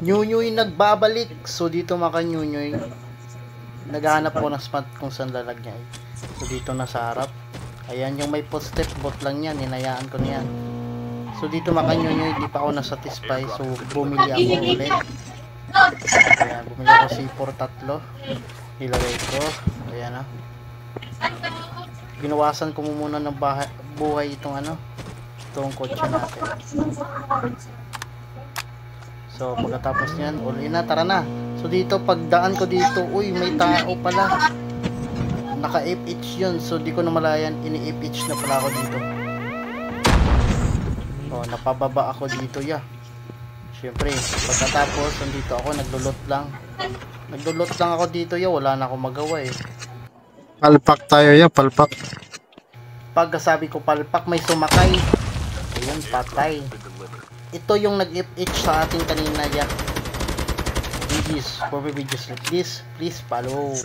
Nyunyuy nagbabalik. So dito mga nyunyuy, naghahanap ko ng spot kung saan lalagyan. So dito na sa harap. Ayan yung may footstep bot lang yan. Hinayaan ko niyan. So dito mga nyunyuy, di pa ako nasatisfy. So bumili ako ulit. Ayan, bumili ako C4 tatlo. Ilagay ko. Ayan na. Ginawasan ko muna ng buhay itong itong kotse natin. So pagkatapos niyan, uli na, tara na. So dito pagdaan ko dito, uy may tao pala. Naka FH yun, so di ko na malayan, ini FH na pala ako dito. Oh, napababa ako dito Syempre, pagkatapos nandito ako, naglulot lang ako dito wala na akong magawa Palpak tayo palpak. Pagkasabi ko palpak, may sumakay. Ayun, patay. Ito yung nag-FH sa ating kanina GG's. For videos like this, please follow.